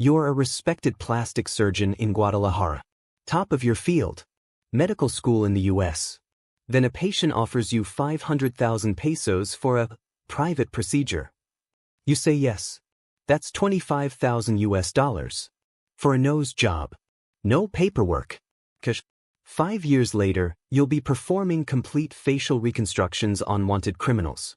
You're a respected plastic surgeon in Guadalajara. Top of your field. Medical school in the US. Then a patient offers you 500,000 pesos for a private procedure. You say yes. That's 25,000 US dollars. For a nose job. No paperwork. 5 years later, you'll be performing complete facial reconstructions on wanted criminals.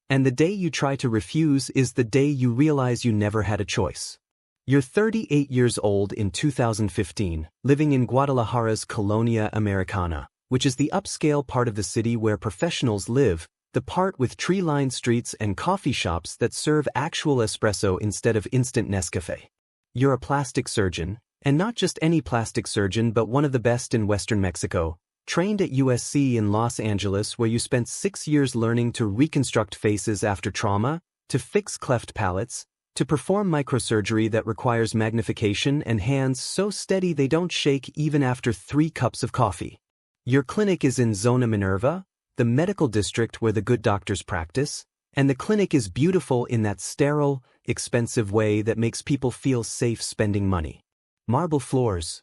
And the day you try to refuse is the day you realize you never had a choice. You're 38 years old in 2015, living in Guadalajara's Colonia Americana, which is the upscale part of the city where professionals live, the part with tree-lined streets and coffee shops that serve actual espresso instead of instant Nescafe. You're a plastic surgeon, and not just any plastic surgeon but one of the best in Western Mexico, trained at USC in Los Angeles where you spent 6 years learning to reconstruct faces after trauma, to fix cleft palates, to perform microsurgery that requires magnification and hands so steady they don't shake even after 3 cups of coffee. Your clinic is in Zona Minerva, the medical district where the good doctors practice, and the clinic is beautiful in that sterile, expensive way that makes people feel safe spending money. Marble floors.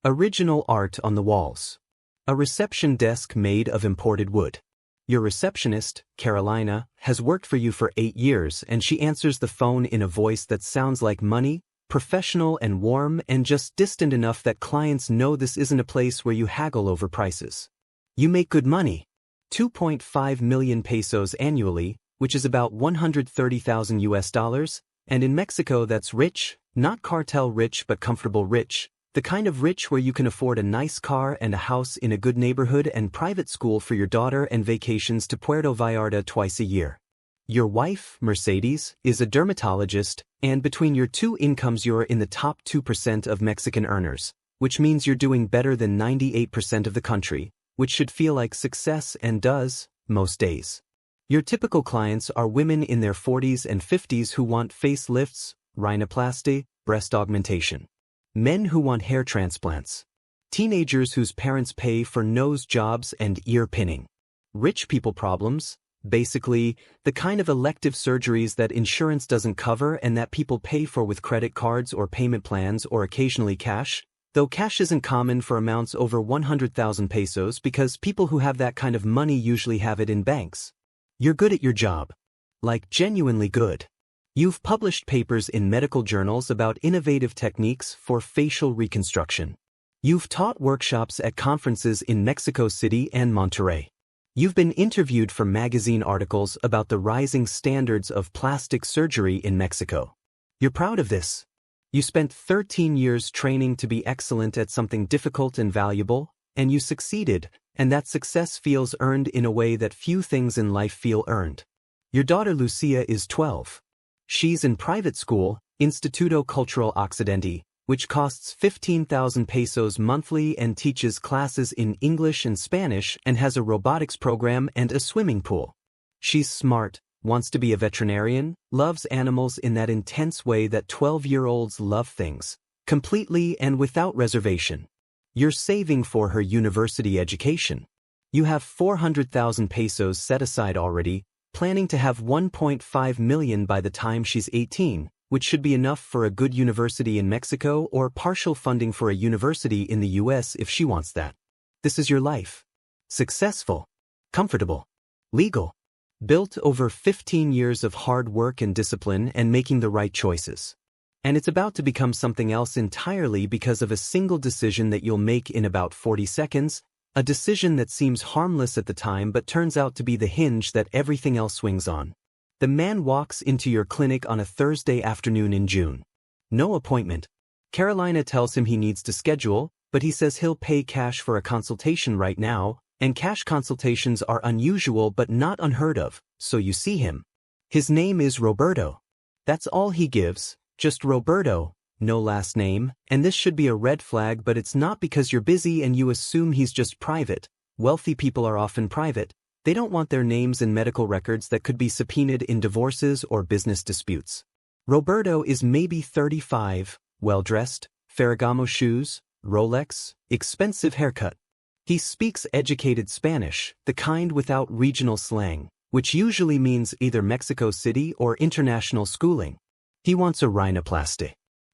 Original art on the walls. A reception desk made of imported wood. Your receptionist, Carolina, has worked for you for 8 years and she answers the phone in a voice that sounds like money, professional and warm and just distant enough that clients know this isn't a place where you haggle over prices. You make good money. 2.5 million pesos annually, which is about 130,000 US dollars, and in Mexico that's rich, not cartel rich but comfortable rich. The kind of rich where you can afford a nice car and a house in a good neighborhood and private school for your daughter and vacations to Puerto Vallarta twice a year. Your wife, Mercedes, is a dermatologist, and between your two incomes you're in the top 2% of Mexican earners, which means you're doing better than 98% of the country, which should feel like success and does, most days. Your typical clients are women in their 40s and 50s who want facelifts, rhinoplasty, breast augmentation. Men who want hair transplants. Teenagers whose parents pay for nose jobs and ear pinning. Rich people problems, basically, the kind of elective surgeries that insurance doesn't cover and that people pay for with credit cards or payment plans or occasionally cash, though cash isn't common for amounts over 100,000 pesos because people who have that kind of money usually have it in banks. You're good at your job. Like genuinely good. You've published papers in medical journals about innovative techniques for facial reconstruction. You've taught workshops at conferences in Mexico City and Monterrey. You've been interviewed for magazine articles about the rising standards of plastic surgery in Mexico. You're proud of this. You spent 13 years training to be excellent at something difficult and valuable, and you succeeded, and that success feels earned in a way that few things in life feel earned. Your daughter Lucia is 12. She's in private school, Instituto Cultural Occidente, which costs 15,000 pesos monthly and teaches classes in English and Spanish and has a robotics program and a swimming pool. She's smart, wants to be a veterinarian, loves animals in that intense way that 12-year-olds love things, completely and without reservation. You're saving for her university education. You have 400,000 pesos set aside already, planning to have 1.5 million by the time she's 18, which should be enough for a good university in Mexico or partial funding for a university in the US if she wants that. This is your life. Successful. Comfortable. Legal. Built over 15 years of hard work and discipline and making the right choices. And it's about to become something else entirely because of a single decision that you'll make in about 40 seconds, a decision that seems harmless at the time but turns out to be the hinge that everything else swings on. The man walks into your clinic on a Thursday afternoon in June. No appointment. Carolina tells him he needs to schedule, but he says he'll pay cash for a consultation right now, and cash consultations are unusual but not unheard of, so you see him. His name is Roberto. That's all he gives, just Roberto. No last name, and this should be a red flag, but it's not because you're busy and you assume he's just private. Wealthy people are often private. They don't want their names in medical records that could be subpoenaed in divorces or business disputes. Roberto is maybe 35, well-dressed, Ferragamo shoes, Rolex, expensive haircut. He speaks educated Spanish, the kind without regional slang, which usually means either Mexico City or international schooling. He wants a rhinoplasty.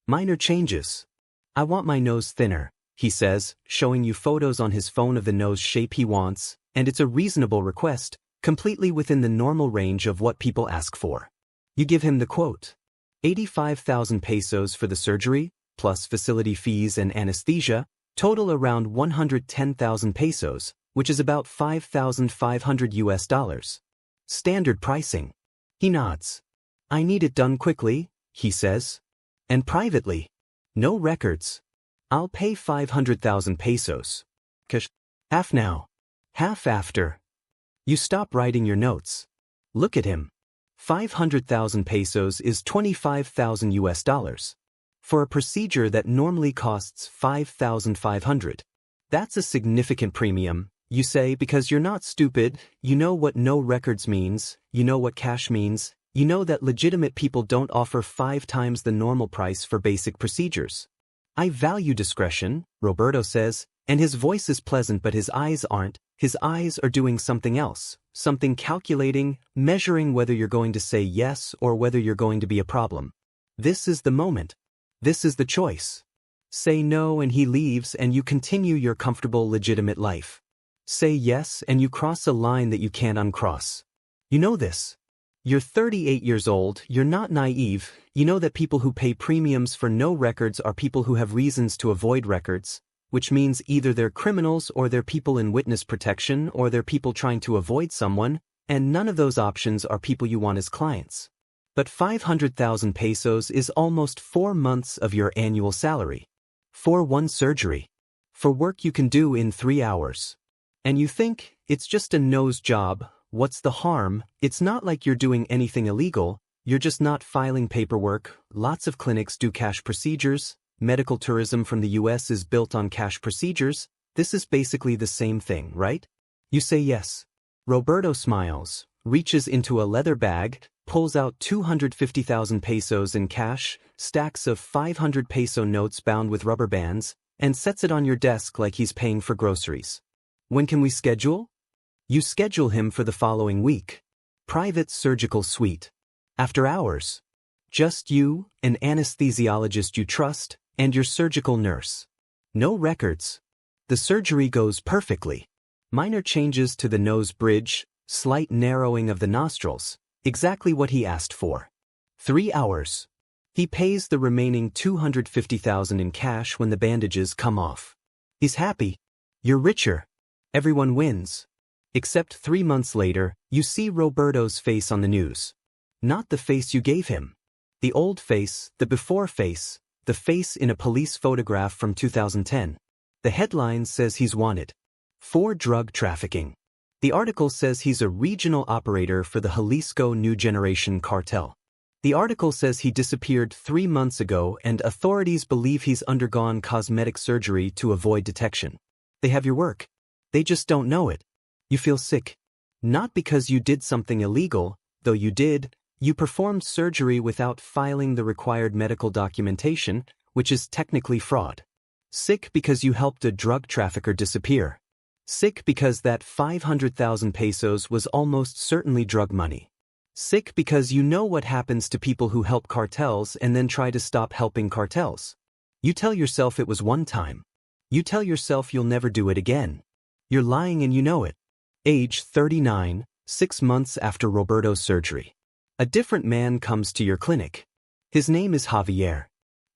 Minor changes. I want my nose thinner, he says, showing you photos on his phone of the nose shape he wants, and it's a reasonable request, completely within the normal range of what people ask for. You give him the quote. 85,000 pesos for the surgery, plus facility fees and anesthesia, total around 110,000 pesos, which is about $5,500. Standard pricing. He nods. I need it done quickly, he says. And privately. No records. I'll pay 500,000 pesos. Cash. Half now. Half after. You stop writing your notes. Look at him. 500,000 pesos is $25,000. For a procedure that normally costs 5,500. That's a significant premium, you say, because you're not stupid, you know what no records means, you know what cash means, you know that legitimate people don't offer 5 times the normal price for basic procedures. I value discretion, Roberto says, and his voice is pleasant but his eyes aren't. His eyes are doing something else, something calculating, measuring whether you're going to say yes or whether you're going to be a problem. This is the moment. This is the choice. Say no and he leaves and you continue your comfortable, legitimate life. Say yes and you cross a line that you can't uncross. You know this. You're 38 years old, you're not naive, you know that people who pay premiums for no records are people who have reasons to avoid records, which means either they're criminals or they're people in witness protection or they're people trying to avoid someone, and none of those options are people you want as clients. But 500,000 pesos is almost 4 months of your annual salary. For one surgery. For work you can do in 3 hours. And you think, it's just a nose job, what's the harm? It's not like you're doing anything illegal, you're just not filing paperwork, lots of clinics do cash procedures, medical tourism from the US is built on cash procedures, this is basically the same thing, right? You say yes. Roberto smiles, reaches into a leather bag, pulls out 250,000 pesos in cash, stacks of 500 peso notes bound with rubber bands, and sets it on your desk like he's paying for groceries. When can we schedule? You schedule him for the following week. Private surgical suite. After hours. Just you, an anesthesiologist you trust, and your surgical nurse. No records. The surgery goes perfectly. Minor changes to the nose bridge, slight narrowing of the nostrils, exactly what he asked for. 3 hours. He pays the remaining 250,000 in cash when the bandages come off. He's happy. You're richer. Everyone wins. Except 3 months later, you see Roberto's face on the news. Not the face you gave him. The old face, the before face, the face in a police photograph from 2010. The headline says he's wanted. For drug trafficking. The article says he's a regional operator for the Jalisco New Generation Cartel. The article says he disappeared 3 months ago and authorities believe he's undergone cosmetic surgery to avoid detection. They have your work. They just don't know it. You feel sick. Not because you did something illegal, though you did, you performed surgery without filing the required medical documentation, which is technically fraud. Sick because you helped a drug trafficker disappear. Sick because that 500,000 pesos was almost certainly drug money. Sick because you know what happens to people who help cartels and then try to stop helping cartels. You tell yourself it was one time. You tell yourself you'll never do it again. You're lying and you know it. Age 39, 6 months after Roberto's surgery. A different man comes to your clinic. His name is Javier.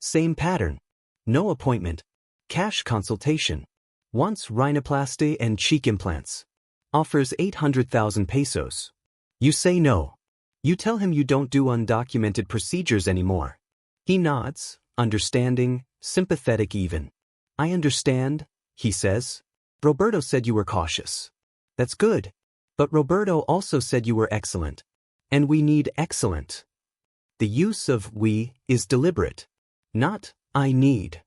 Same pattern. No appointment. Cash consultation. Wants rhinoplasty and cheek implants. Offers 800,000 pesos. You say no. You tell him you don't do undocumented procedures anymore. He nods, understanding, sympathetic even. I understand, he says. Roberto said you were cautious. That's good. But Roberto also said you were excellent. And we need excellent. The use of we is deliberate. Not I need.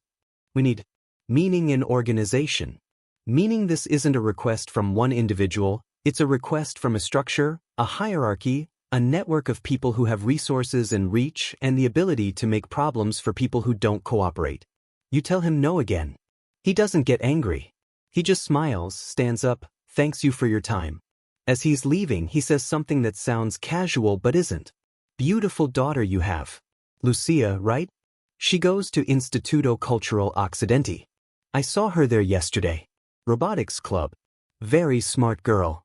We need meaning in organization. Meaning this isn't a request from one individual, it's a request from a structure, a hierarchy, a network of people who have resources and reach and the ability to make problems for people who don't cooperate. You tell him no again. He doesn't get angry. He just smiles, stands up, thanks you for your time. As he's leaving, he says something that sounds casual but isn't. Beautiful daughter you have. Lucia, right? She goes to Instituto Cultural Occidente. I saw her there yesterday. Robotics club. Very smart girl.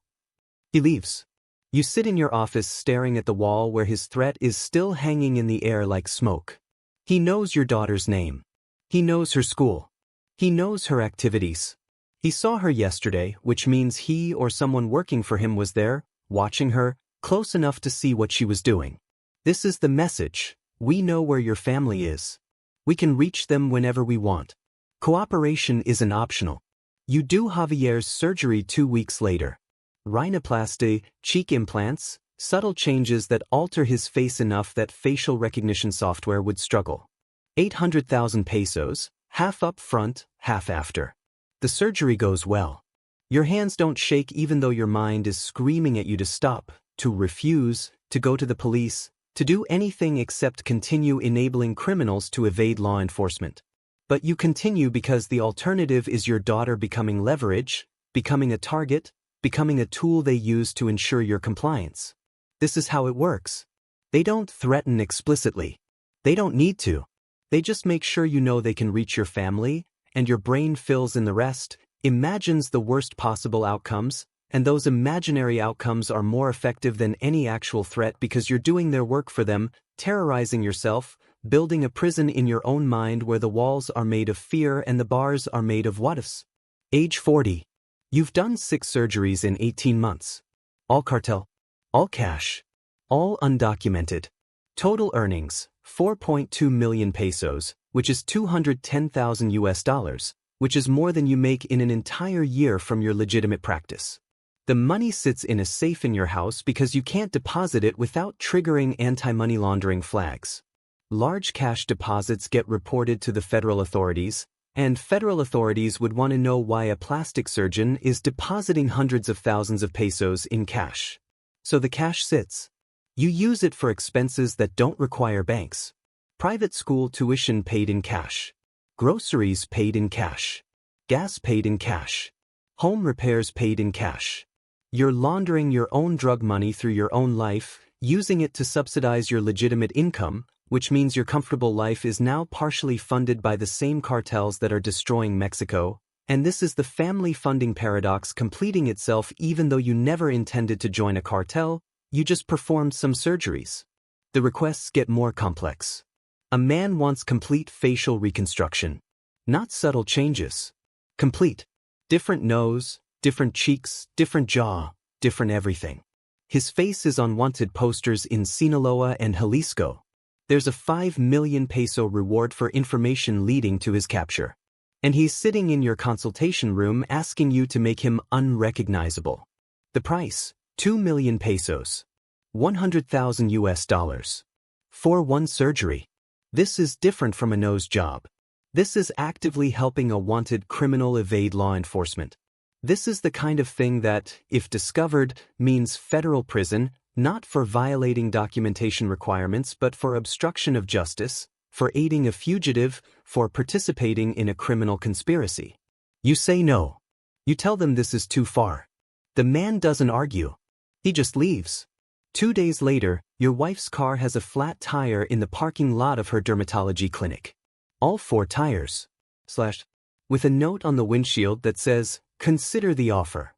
He leaves. You sit in your office staring at the wall where his threat is still hanging in the air like smoke. He knows your daughter's name. He knows her school. He knows her activities. He saw her yesterday, which means he or someone working for him was there, watching her, close enough to see what she was doing. This is the message. We know where your family is. We can reach them whenever we want. Cooperation isn't optional. You do Javier's surgery 2 weeks later. Rhinoplasty, cheek implants, subtle changes that alter his face enough that facial recognition software would struggle. 800,000 pesos, half up front, half after. The surgery goes well. Your hands don't shake even though your mind is screaming at you to stop, to refuse, to go to the police, to do anything except continue enabling criminals to evade law enforcement. But you continue because the alternative is your daughter becoming leverage, becoming a target, becoming a tool they use to ensure your compliance. This is how it works. They don't threaten explicitly. They don't need to. They just make sure you know they can reach your family, and your brain fills in the rest, imagines the worst possible outcomes, and those imaginary outcomes are more effective than any actual threat because you're doing their work for them, terrorizing yourself, building a prison in your own mind where the walls are made of fear and the bars are made of what-ifs. Age 40. You've done 6 surgeries in 18 months. All cartel. All cash. All undocumented. Total earnings, 4.2 million pesos, which is 210,000 US dollars, which is more than you make in an entire year from your legitimate practice. The money sits in a safe in your house because you can't deposit it without triggering anti-money laundering flags. Large cash deposits get reported to the federal authorities, and federal authorities would want to know why a plastic surgeon is depositing hundreds of thousands of pesos in cash. So the cash sits. You use it for expenses that don't require banks. Private school tuition paid in cash. Groceries paid in cash. Gas paid in cash. Home repairs paid in cash. You're laundering your own drug money through your own life, using it to subsidize your legitimate income, which means your comfortable life is now partially funded by the same cartels that are destroying Mexico, and this is the family funding paradox completing itself even though you never intended to join a cartel, you just performed some surgeries. The requests get more complex. A man wants complete facial reconstruction. Not subtle changes. Complete. Different nose, different cheeks, different jaw, different everything. His face is on wanted posters in Sinaloa and Jalisco. There's a 5 million peso reward for information leading to his capture. And he's sitting in your consultation room asking you to make him unrecognizable. The price, 2 million pesos. 100,000 US dollars. For one surgery. This is different from a nose job. This is actively helping a wanted criminal evade law enforcement. This is the kind of thing that, if discovered, means federal prison, not for violating documentation requirements but for obstruction of justice, for aiding a fugitive, for participating in a criminal conspiracy. You say no. You tell them this is too far. The man doesn't argue. He just leaves. 2 days later, your wife's car has a flat tire in the parking lot of her dermatology clinic. All 4 tires. With a note on the windshield that says, "Consider the offer."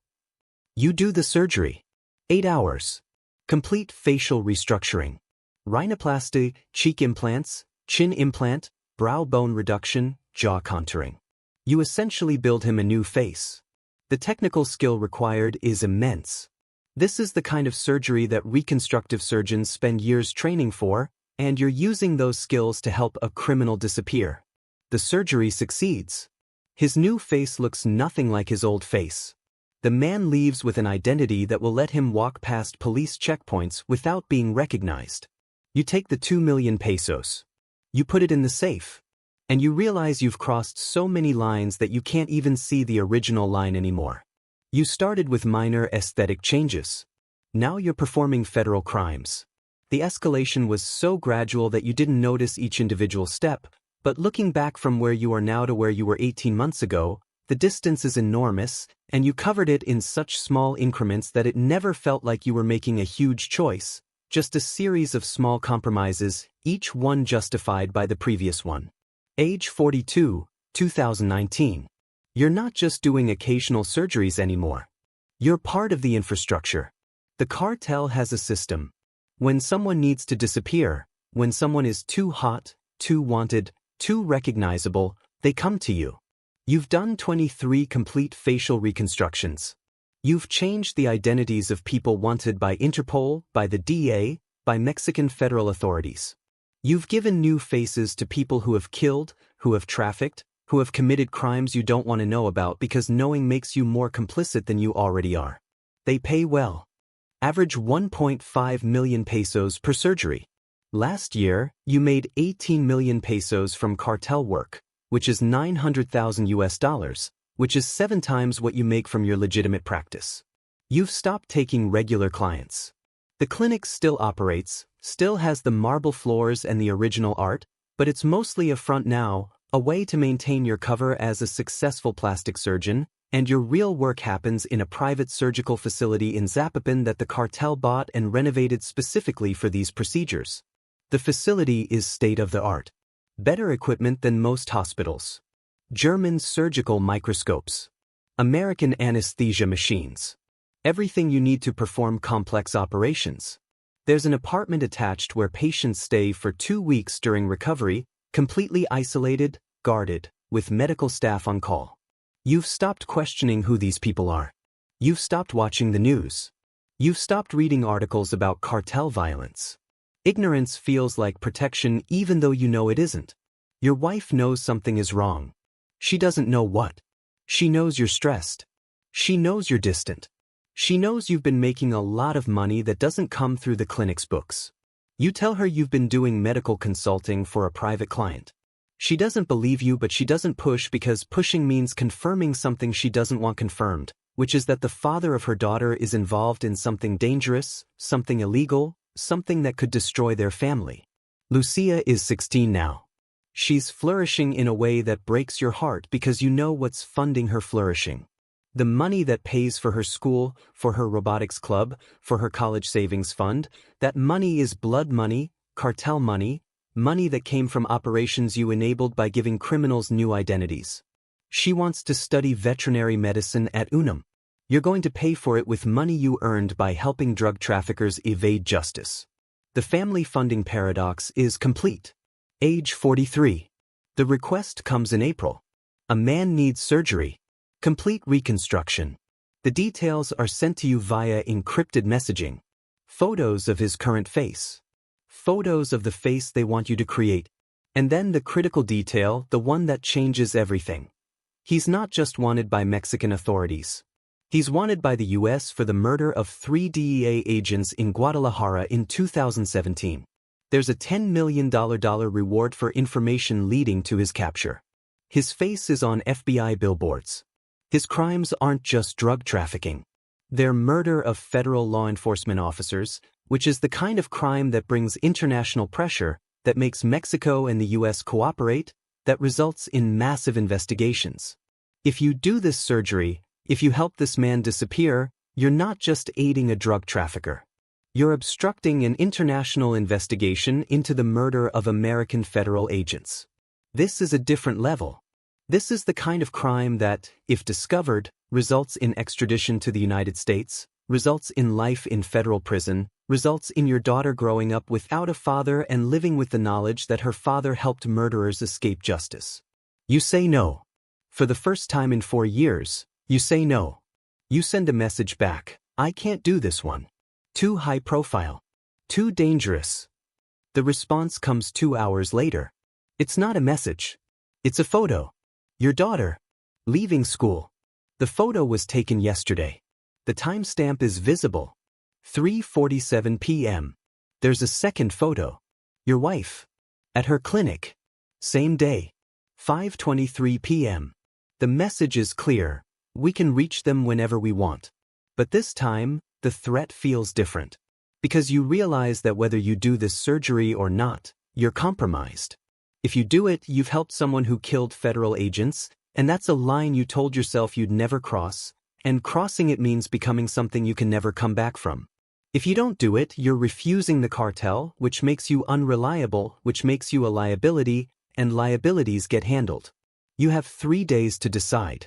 You do the surgery. 8 hours. Complete facial restructuring. Rhinoplasty, cheek implants, chin implant, brow bone reduction, jaw contouring. You essentially build him a new face. The technical skill required is immense. This is the kind of surgery that reconstructive surgeons spend years training for, and you're using those skills to help a criminal disappear. The surgery succeeds. His new face looks nothing like his old face. The man leaves with an identity that will let him walk past police checkpoints without being recognized. You take the 2 million pesos. You put it in the safe. And you realize you've crossed so many lines that you can't even see the original line anymore. You started with minor aesthetic changes. Now you're performing federal crimes. The escalation was so gradual that you didn't notice each individual step, but looking back from where you are now to where you were 18 months ago, the distance is enormous, and you covered it in such small increments that it never felt like you were making a huge choice, Just a series of small compromises, each one justified by the previous one. Age 42, 2019. You're not just doing occasional surgeries anymore. You're part of the infrastructure. The cartel has a system. When someone needs to disappear, when someone is too hot, too wanted, too recognizable, they come to you. You've done 23 complete facial reconstructions. You've changed the identities of people wanted by Interpol, by the DA, by Mexican federal authorities. You've given new faces to people who have killed, who have trafficked, who have committed crimes you don't want to know about because knowing makes you more complicit than you already are. They pay well. Average 1.5 million pesos per surgery. Last year, you made 18 million pesos from cartel work, which is $900,000, which is 7 times what you make from your legitimate practice. You've stopped taking regular clients. The clinic still operates, still has the marble floors and the original art, but it's mostly a front now, a way to maintain your cover as a successful plastic surgeon, and your real work happens in a private surgical facility in Zapopan that the cartel bought and renovated specifically for these procedures. The facility is state-of-the-art. Better equipment than most hospitals. German surgical microscopes. American anesthesia machines. Everything you need to perform complex operations. There's an apartment attached where patients stay for 2 weeks during recovery, completely isolated, guarded, with medical staff on call. You've stopped questioning who these people are. You've stopped watching the news. You've stopped reading articles about cartel violence. Ignorance feels like protection even though you know it isn't. Your wife knows something is wrong. She doesn't know what. She knows you're stressed. She knows you're distant. She knows you've been making a lot of money that doesn't come through the clinic's books. You tell her you've been doing medical consulting for a private client. She doesn't believe you, but she doesn't push because pushing means confirming something she doesn't want confirmed, which is that the father of her daughter is involved in something dangerous, something illegal, something that could destroy their family. Lucia is 16 now. She's flourishing in a way that breaks your heart because you know what's funding her flourishing. The money that pays for her school, for her robotics club, for her college savings fund, that money is blood money, cartel money, money that came from operations you enabled by giving criminals new identities. She wants to study veterinary medicine at UNAM. You're going to pay for it with money you earned by helping drug traffickers evade justice. The family funding paradox is complete. Age 43. The request comes in April. A man needs surgery. Complete reconstruction. The details are sent to you via encrypted messaging. Photos of his current face. Photos of the face they want you to create. And then the critical detail, the one that changes everything. He's not just wanted by Mexican authorities. He's wanted by the U.S. for the murder of 3 DEA agents in Guadalajara in 2017. There's a $10 million reward for information leading to his capture. His face is on FBI billboards. His crimes aren't just drug trafficking. They're murder of federal law enforcement officers, which is the kind of crime that brings international pressure, that makes Mexico and the U.S. cooperate, that results in massive investigations. If you do this surgery, if you help this man disappear, you're not just aiding a drug trafficker. You're obstructing an international investigation into the murder of American federal agents. This is a different level. This is the kind of crime that, if discovered, results in extradition to the United States, results in life in federal prison, results in your daughter growing up without a father and living with the knowledge that her father helped murderers escape justice. You say no. For the first time in 4 years, you say no. You send a message back, I can't do this one. Too high profile. Too dangerous. The response comes 2 hours later. It's not a message. It's a photo. Your daughter. Leaving school. The photo was taken yesterday. The timestamp is visible. 3:47 p.m. There's a second photo. Your wife. At her clinic. Same day. 5:23 p.m. The message is clear. We can reach them whenever we want. But this time, the threat feels different. Because you realize that whether you do this surgery or not, you're compromised. If you do it, you've helped someone who killed federal agents, and that's a line you told yourself you'd never cross, and crossing it means becoming something you can never come back from. If you don't do it, you're refusing the cartel, which makes you unreliable, which makes you a liability, and liabilities get handled. You have 3 days to decide.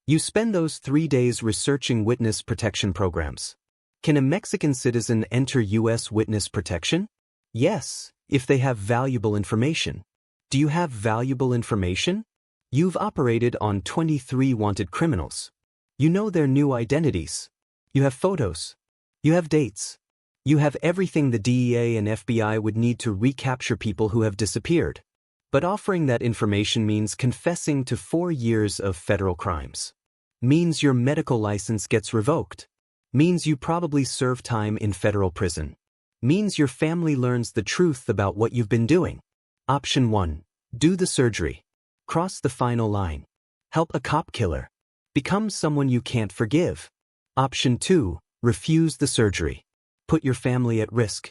You spend those 3 days researching witness protection programs. Can a Mexican citizen enter U.S. witness protection? Yes, if they have valuable information. Do you have valuable information? You've operated on 23 wanted criminals. You know their new identities. You have photos. You have dates. You have everything the DEA and FBI would need to recapture people who have disappeared. But offering that information means confessing to 4 years of federal crimes. Means your medical license gets revoked. Means you probably serve time in federal prison. Means your family learns the truth about what you've been doing. Option 1. Do the surgery. Cross the final line. Help a cop killer. Become someone you can't forgive. Option 2. Refuse the surgery. Put your family at risk.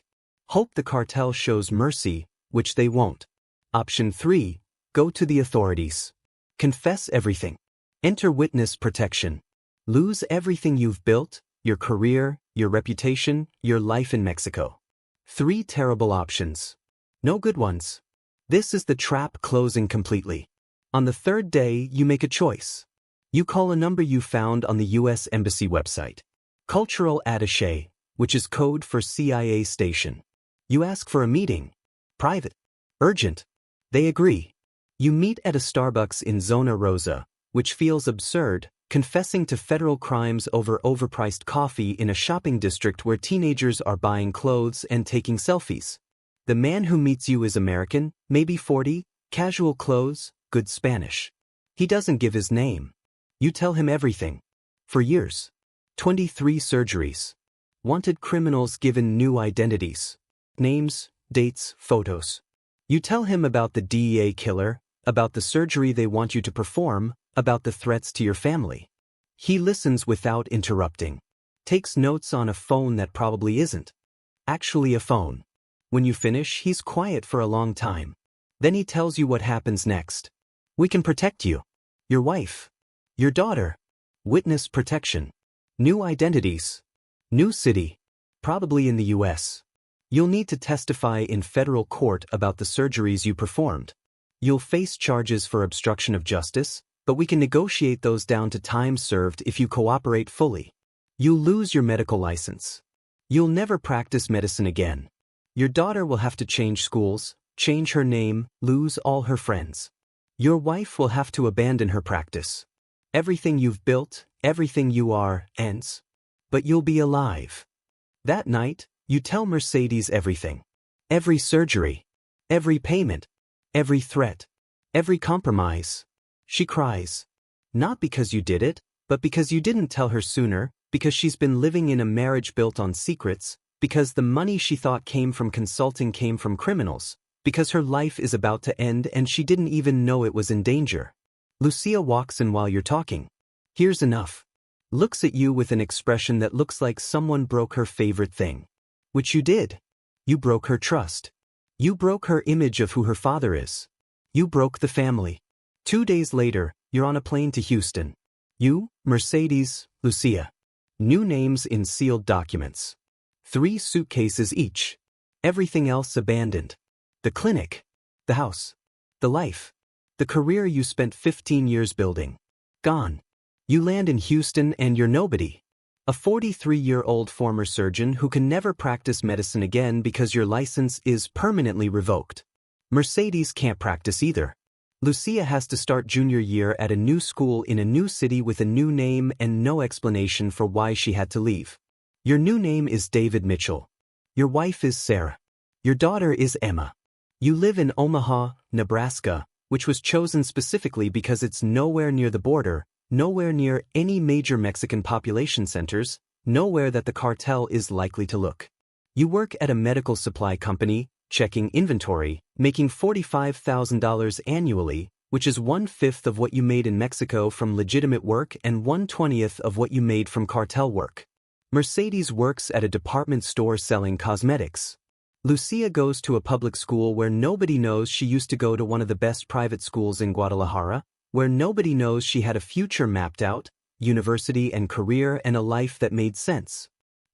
Hope the cartel shows mercy, which they won't. Option 3. Go to the authorities. Confess everything. Enter witness protection. Lose everything you've built, your career, your reputation, your life in Mexico. 3 terrible options. No good ones. This is the trap closing completely. On the 3rd day, you make a choice. You call a number you found on the U.S. Embassy website. Cultural attaché, which is code for CIA station. You ask for a meeting. Private. Urgent. They agree. You meet at a Starbucks in Zona Rosa, which feels absurd, confessing to federal crimes over overpriced coffee in a shopping district where teenagers are buying clothes and taking selfies. The man who meets you is American, maybe 40, casual clothes, good Spanish. He doesn't give his name. You tell him everything. For years. 23 surgeries. Wanted criminals given new identities. Names, dates, photos. You tell him about the DEA killer, about the surgery they want you to perform, about the threats to your family. He listens without interrupting. Takes notes on a phone that probably isn't actually a phone. When you finish, he's quiet for a long time. Then he tells you what happens next. We can protect you. Your wife. Your daughter. Witness protection. New identities. New city. Probably in the U.S. You'll need to testify in federal court about the surgeries you performed. You'll face charges for obstruction of justice, but we can negotiate those down to time served if you cooperate fully. You'll lose your medical license. You'll never practice medicine again. Your daughter will have to change schools, change her name, lose all her friends. Your wife will have to abandon her practice. Everything you've built, everything you are, ends. But you'll be alive. That night, you tell Mercedes everything. Every surgery. Every payment. Every threat. Every compromise. She cries. Not because you did it, but because you didn't tell her sooner, because she's been living in a marriage built on secrets, because the money she thought came from consulting came from criminals, because her life is about to end and she didn't even know it was in danger. Lucia walks in while you're talking. Here's enough. Looks at you with an expression that looks like someone broke her favorite thing. Which you did. You broke her trust. You broke her image of who her father is. You broke the family. 2 days later, you're on a plane to Houston. You, Mercedes, Lucia. New names in sealed documents. 3 suitcases each. Everything else abandoned. The clinic. The house. The life. The career you spent 15 years building. Gone. You land in Houston and you're nobody. A 43-year-old former surgeon who can never practice medicine again because your license is permanently revoked. Mercedes can't practice either. Lucia has to start junior year at a new school in a new city with a new name and no explanation for why she had to leave. Your new name is David Mitchell. Your wife is Sarah. Your daughter is Emma. You live in Omaha, Nebraska, which was chosen specifically because it's nowhere near the border, nowhere near any major Mexican population centers, nowhere that the cartel is likely to look. You work at a medical supply company, checking inventory, making $45,000 annually, which is 1/5 of what you made in Mexico from legitimate work and 1/20th of what you made from cartel work. Mercedes works at a department store selling cosmetics. Lucia goes to a public school where nobody knows she used to go to one of the best private schools in Guadalajara, where nobody knows she had a future mapped out, university and career and a life that made sense.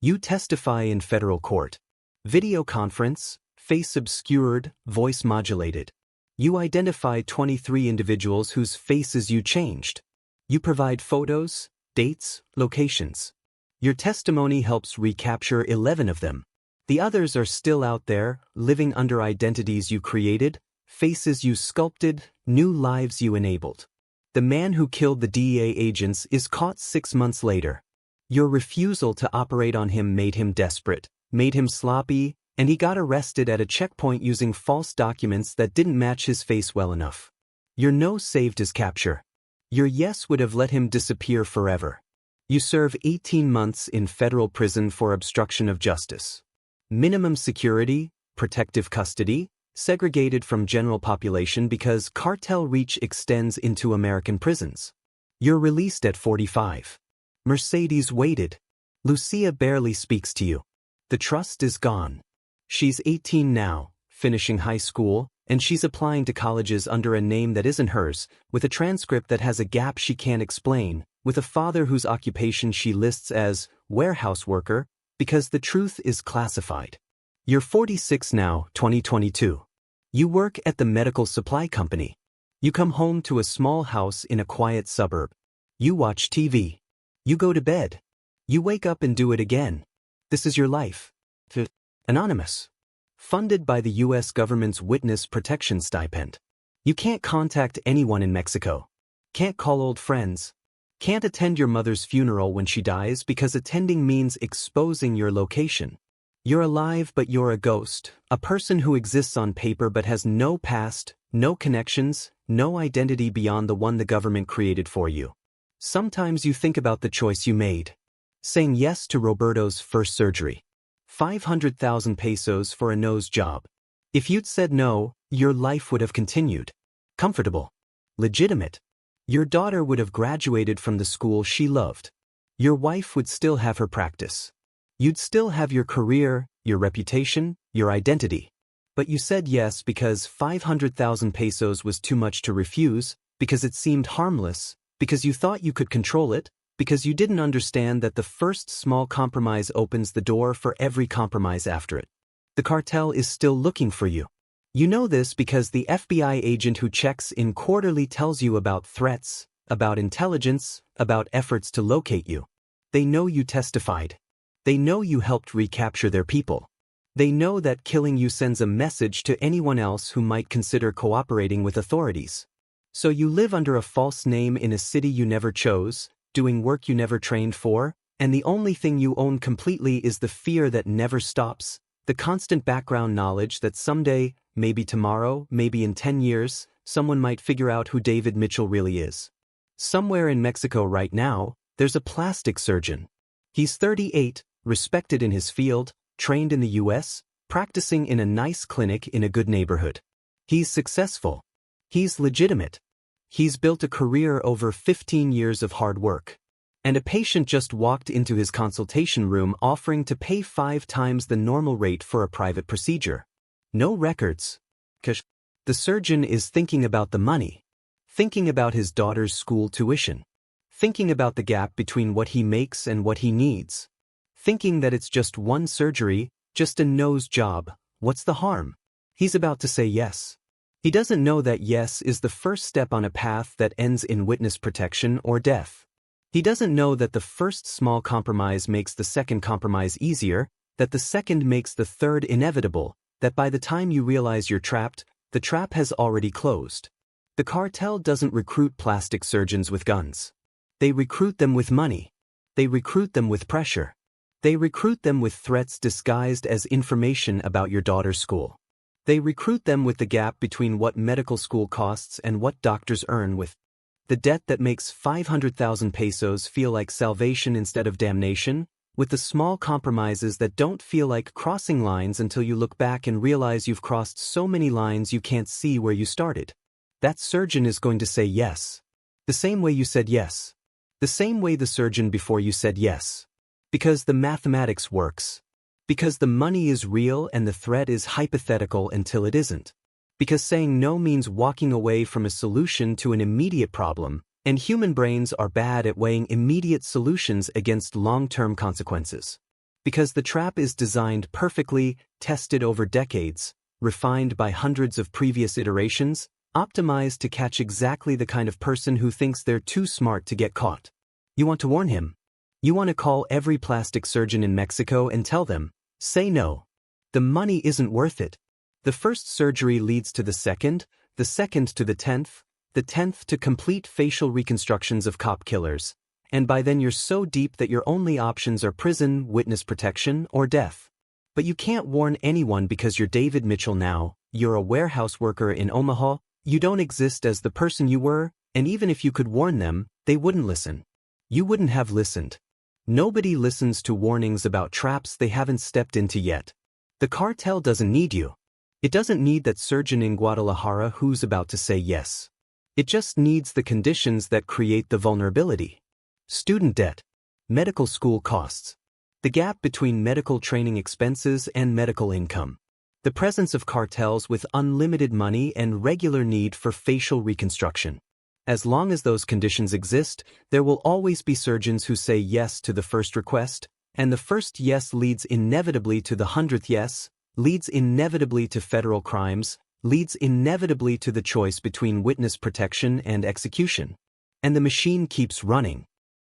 You testify in federal court. Video conference, face obscured, voice modulated. You identify 23 individuals whose faces you changed. You provide photos, dates, locations. Your testimony helps recapture 11 of them. The others are still out there, living under identities you created, faces you sculpted, new lives you enabled. The man who killed the DEA agents is caught 6 months later. Your refusal to operate on him made him desperate, made him sloppy, and he got arrested at a checkpoint using false documents that didn't match his face well enough. Your no saved his capture. Your yes would have let him disappear forever. You serve 18 months in federal prison for obstruction of justice. Minimum security, protective custody, segregated from general population because cartel reach extends into American prisons. You're released at 45. Mercedes waited. Lucia barely speaks to you. The trust is gone. She's 18 now, finishing high school, and she's applying to colleges under a name that isn't hers, with a transcript that has a gap she can't explain, with a father whose occupation she lists as warehouse worker, because the truth is classified. You're 46 now, 2022. You work at the medical supply company. You come home to a small house in a quiet suburb. You watch TV. You go to bed. You wake up and do it again. This is your life. Anonymous. Funded by the U.S. government's witness protection stipend. You can't contact anyone in Mexico. Can't call old friends. Can't attend your mother's funeral when she dies because attending means exposing your location. You're alive but you're a ghost, a person who exists on paper but has no past, no connections, no identity beyond the one the government created for you. Sometimes you think about the choice you made. Saying yes to Roberto's first surgery. 500,000 pesos for a nose job. If you'd said no, your life would have continued. Comfortable. Legitimate. Your daughter would have graduated from the school she loved. Your wife would still have her practice. You'd still have your career, your reputation, your identity. But you said yes because 500,000 pesos was too much to refuse, because it seemed harmless, because you thought you could control it, because you didn't understand that the first small compromise opens the door for every compromise after it. The cartel is still looking for you. You know this because the FBI agent who checks in quarterly tells you about threats, about intelligence, about efforts to locate you. They know you testified. They know you helped recapture their people. They know that killing you sends a message to anyone else who might consider cooperating with authorities. So you live under a false name in a city you never chose, doing work you never trained for, and the only thing you own completely is the fear that never stops, the constant background knowledge that someday, maybe tomorrow, maybe in 10 years, someone might figure out who David Mitchell really is. Somewhere in Mexico right now, there's a plastic surgeon. He's 38, respected in his field, trained in the US, practicing in a nice clinic in a good neighborhood. He's successful. He's legitimate. He's built a career over 15 years of hard work. And a patient just walked into his consultation room offering to pay 5 times the normal rate for a private procedure. No records. The surgeon is thinking about the money. Thinking about his daughter's school tuition. Thinking about the gap between what he makes and what he needs. Thinking that it's just one surgery, just a nose job, what's the harm? He's about to say yes. He doesn't know that yes is the first step on a path that ends in witness protection or death. He doesn't know that the first small compromise makes the second compromise easier, that the second makes the third inevitable, that by the time you realize you're trapped, the trap has already closed. The cartel doesn't recruit plastic surgeons with guns. They recruit them with money. They recruit them with pressure. They recruit them with threats disguised as information about your daughter's school. They recruit them with the gap between what medical school costs and what doctors earn, with the debt that makes 500,000 pesos feel like salvation instead of damnation, with the small compromises that don't feel like crossing lines until you look back and realize you've crossed so many lines you can't see where you started. That surgeon is going to say yes. The same way you said yes. The same way the surgeon before you said yes. Because the mathematics works. Because the money is real and the threat is hypothetical until it isn't. Because saying no means walking away from a solution to an immediate problem, and human brains are bad at weighing immediate solutions against long-term consequences. Because the trap is designed perfectly, tested over decades, refined by hundreds of previous iterations, optimized to catch exactly the kind of person who thinks they're too smart to get caught. You want to warn him. You want to call every plastic surgeon in Mexico and tell them, say no. The money isn't worth it. The first surgery leads to the second to the 10th to complete facial reconstructions of cop killers. And by then you're so deep that your only options are prison, witness protection, or death. But you can't warn anyone because you're David Mitchell now, you're a warehouse worker in Omaha, you don't exist as the person you were, and even if you could warn them, they wouldn't listen. You wouldn't have listened. Nobody listens to warnings about traps they haven't stepped into yet. The cartel doesn't need you. It doesn't need that surgeon in Guadalajara who's about to say yes. It just needs the conditions that create the vulnerability. Student debt. Medical school costs. The gap between medical training expenses and medical income. The presence of cartels with unlimited money and regular need for facial reconstruction. As long as those conditions exist, there will always be surgeons who say yes to the first request, and the first yes leads inevitably to the 100th yes, leads inevitably to federal crimes, leads inevitably to the choice between witness protection and execution. And the machine keeps running.